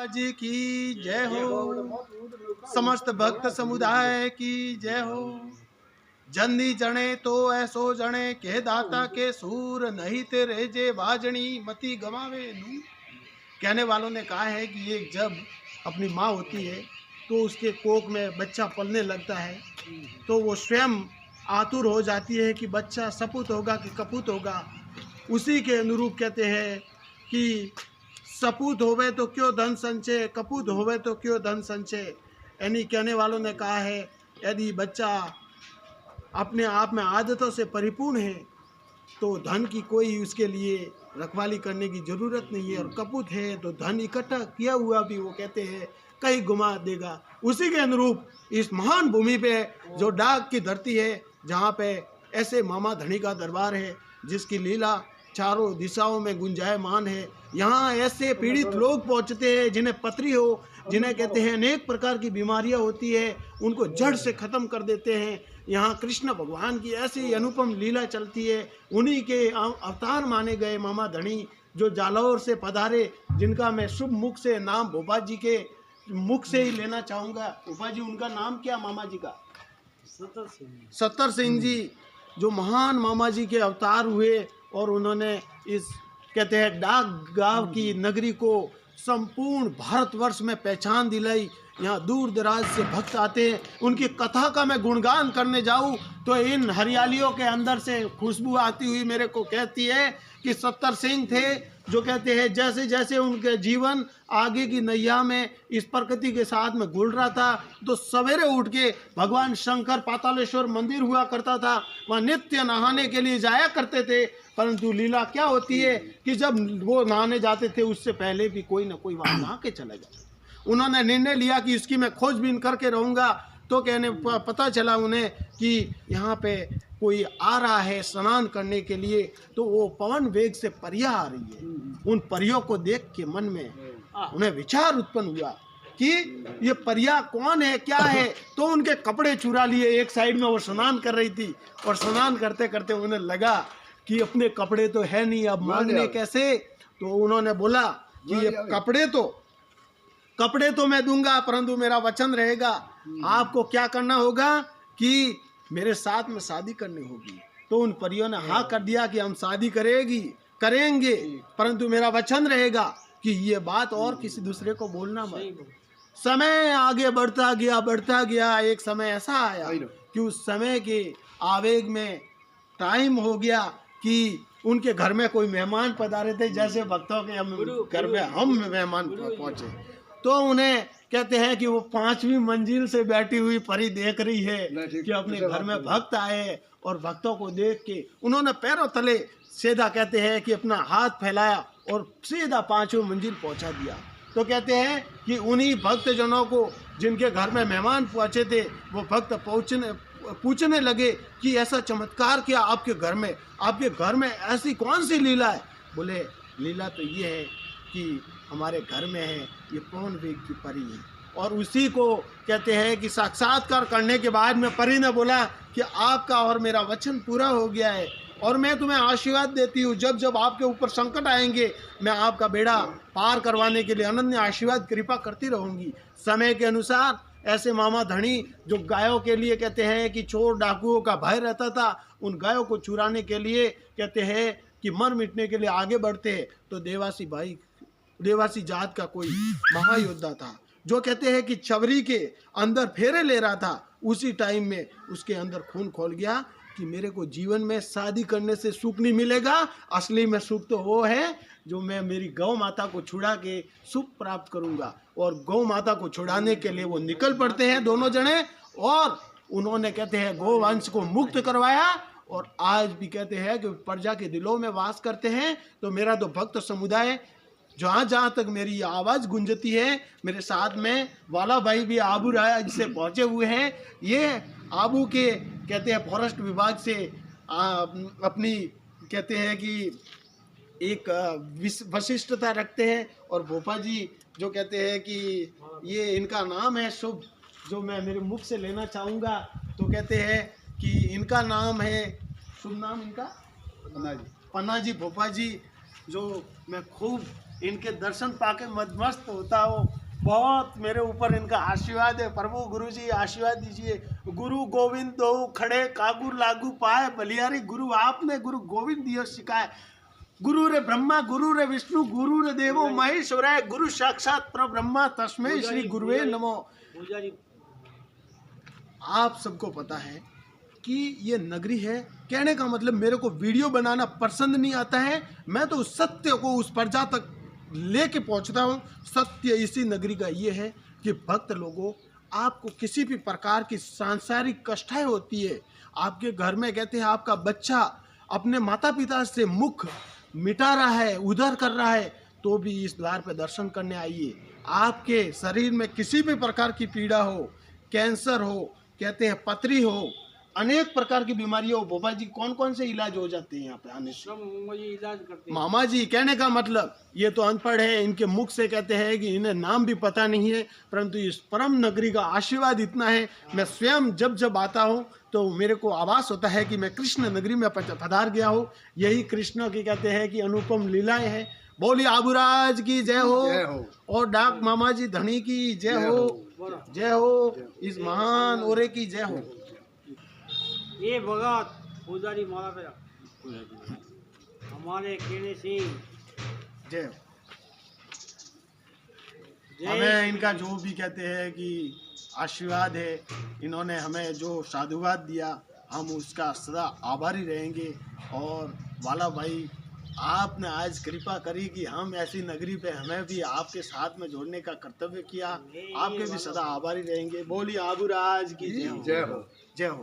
जी की जय हो। समस्त भक्त समुदाय की जय हो। जन्नी जने तो ऐसो जने के दाता के सूर नहीं तेरे जे बाजनी मती गवावे नू। कहने वालों ने कहा है कि ये जब अपनी माँ होती है तो उसके कोख में बच्चा पलने लगता है तो वो स्वयं आतुर हो जाती है कि बच्चा सपूत होगा कि कपूत होगा। उसी के अनुरूप कहते हैं कि सपूत होवे तो क्यों धन संचय, कपूत होवे तो क्यों धन संचय। यानी कहने वालों ने कहा है यदि बच्चा अपने आप में आदतों से परिपूर्ण है तो धन की कोई उसके लिए रखवाली करने की ज़रूरत नहीं है, और कपूत है तो धन इकट्ठा किया हुआ भी वो कहते हैं कहीं घुमा देगा। उसी के अनुरूप इस महान भूमि पे जो डाक की धरती है, जहाँ पे ऐसे मामा धनी का दरबार है जिसकी लीला चारों दिशाओं में गुंजायमान है, यहाँ ऐसे पीड़ित लोग पहुँचते हैं जिन्हें पथरी हो, जिन्हें कहते हैं अनेक प्रकार की बीमारियाँ होती है, उनको जड़ से ख़त्म कर देते हैं। यहाँ कृष्ण भगवान की ऐसी अनुपम लीला चलती है। उन्हीं के अवतार माने गए मामा धनी जो जालौर से पधारे, जिनका मैं शुभ मुख से नाम भोपा जी के मुख से ही लेना चाहूँगा। भोपा जी, उनका नाम क्या मामा जी का? सत्तर सिंह जी, जो महान मामा जी के अवतार हुए और उन्होंने इस कहते हैं डाक गांव की नगरी को संपूर्ण भारतवर्ष में पहचान दिलाई। यहाँ दूर दराज से भक्त आते हैं। उनकी कथा का मैं गुणगान करने जाऊँ तो इन हरियालियों के अंदर से खुशबू आती हुई मेरे को कहती है कि सत्तर सिंह थे जो कहते हैं जैसे जैसे उनके जीवन आगे की नैया में इस प्रकृति के साथ में घुल रहा था तो सवेरे उठ के भगवान शंकर पातालेश्वर मंदिर हुआ करता था, वहाँ नित्य नहाने के लिए जाया करते थे। परंतु लीला क्या होती है कि जब वो नहाने जाते थे उससे पहले भी कोई ना कोई वहाँ नहा के चला जाता। उन्होंने निर्णय लिया कि इसकी मैं खोजबीन करके रहूँगा। तो कहने पता चला उन्हें कि यहाँ पे कोई आ रहा है स्नान करने के लिए, तो वो पवन वेग से परियां आ रही है। उन परियों को देख के मन में उन्हें विचार उत्पन्न हुआ कि ये परियां कौन है, क्या है। तो उनके कपड़े चुरा लिए। एक साइड में वो स्नान कर रही थी और स्नान करते करते उन्हें लगा कि अपने कपड़े तो है नहीं, अब मांगने कैसे। तो उन्होंने बोला कि ये कपड़े तो मैं दूंगा परंतु मेरा वचन रहेगा, आपको क्या करना होगा कि मेरे साथ में शादी करनी होगी। तो उन परियों ने हाँ कर दिया कि हम शादी करेंगे परंतु मेरा वचन रहेगा कि ये बात और किसी दूसरे को बोलना मत। समय आगे बढ़ता गया। एक समय ऐसा आया कि उस समय के आवेग में टाइम हो गया कि उनके घर में कोई मेहमान पधारे थे, जैसे भक्तों के घर में हम मेहमान पहुंचे। तो उन्हें कहते हैं कि वो 5वीं मंजिल से बैठी हुई परी देख रही है कि अपने घर में भक्त आए, और भक्तों को देख के उन्होंने पैरों तले सीधा कहते हैं कि अपना हाथ फैलाया और सीधा 5वीं मंजिल पहुंचा दिया। तो कहते हैं कि उन्हीं भक्तजनों को जिनके घर में मेहमान पहुंचे थे वो भक्त पूछने लगे कि ऐसा चमत्कार क्या आपके घर में ऐसी कौन सी लीला है। बोले लीला तो ये है कि हमारे घर में है ये पवन वेग की परी है। और उसी को कहते हैं कि साक्षात्कार करने के बाद में परी ने बोला कि आपका और मेरा वचन पूरा हो गया है और मैं तुम्हें आशीर्वाद देती हूँ, जब जब आपके ऊपर संकट आएंगे मैं आपका बेड़ा पार करवाने के लिए अनन्य आशीर्वाद कृपा करती रहूँगी। समय के अनुसार ऐसे मामा धनी जो गायों के लिए कहते हैं कि चोर डाकुओं का भय रहता था, उन गायों को चुराने के लिए कहते हैं कि मर मिटने के लिए आगे बढ़ते हैं। तो देवासी जात का कोई महायोद्धा था जो कहते हैं कि चवरी के अंदर फेरे ले रहा था। उसी टाइम में उसके अंदर खून खोल गया कि मेरे को जीवन में शादी करने से सुख नहीं मिलेगा, असली में सुख तो वो है जो मैं मेरी गौ माता को छुड़ा के सुख प्राप्त करूंगा। और गौ माता को छुड़ाने के लिए वो निकल पड़ते हैं दोनों जने, और उन्होंने कहते हैं गोवंश को मुक्त करवाया। और आज भी कहते हैं कि प्रजा के दिलों में वास करते हैं। तो मेरा तो भक्त समुदाय जहाँ जहाँ तक मेरी आवाज़ गूंजती है, मेरे साथ में वाला भाई भी आबू राय से पहुँचे हुए हैं। ये आबू के कहते हैं फॉरेस्ट विभाग से अपनी कहते हैं कि एक विशिष्टता रखते हैं। और भोपा जी जो कहते हैं कि ये इनका नाम है शुभ, जो मैं मेरे मुख से लेना चाहूँगा। तो कहते हैं कि इनका नाम है, शुभ नाम इनका पन्ना जी। भोपा जी जो मैं खूब इनके दर्शन पाके मदमस्त होता हो। बहुत मेरे ऊपर इनका आशीर्वाद है। प्रभु गुरु जी आशीर्वाद दीजिए। गुरु गोविंद दो खड़े कागुर लागू पाए, बलियारी गुरु आपने गुरु गोविंद दियो सिखाए। गुरु रे ब्रह्मा गुरु रे विष्णु गुरु रे देवो महेश्वराय, गुरु साक्षात परब्रह्मा तस्मै श्री गुरुवे नमो। आप सबको पता है कि ये नगरी है। कहने का मतलब मेरे को वीडियो बनाना पसंद नहीं आता है, मैं तो उस सत्य को उस प्रजा तक लेके पहुंचता हूँ। सत्य इसी नगरी का ये है कि भक्त लोगों, आपको किसी भी प्रकार की सांसारिक कष्टाएं होती है, आपके घर में कहते हैं आपका बच्चा अपने माता पिता से मुख मिटा रहा है, उधर कर रहा है, तो भी इस द्वार पर दर्शन करने आइए। आपके शरीर में किसी भी प्रकार की पीड़ा हो, कैंसर हो, कहते हैं पथरी हो, अनेक प्रकार की बीमारियां हो, बाबा जी कौन कौन से इलाज हो जाते हैं यहाँ पे आने से? इलाज करते हैं। मामा जी कहने का मतलब ये तो अनपढ़ है, इनके मुख से कहते हैं कि इन्हें नाम भी पता नहीं है, परंतु इस परम नगरी का आशीर्वाद इतना है। मैं स्वयं जब जब आता हूँ तो मेरे को आभास होता है कि मैं कृष्ण नगरी में पधार गया हूँ। यही कृष्ण की कहते हैं कि अनुपम लीलाएं हैं। बोली आबूराज की जय हो और डाक मामा जी धनी की जय हो, जय हो, इस महान ओरे की जय हो। ये भगत पुजारी माला पे हमारे कहने से जय हो। हमें इनका जो भी कहते हैं कि आशीर्वाद है, इन्होंने हमें जो साधुवाद दिया, हम उसका सदा आभारी रहेंगे। और वाला भाई आपने आज कृपा करी कि हम ऐसी नगरी पे हमें भी आपके साथ में जोड़ने का कर्तव्य किया, आपके भी सदा आभारी रहेंगे। बोली आबूराज की जय हो, जय हो, जय हो।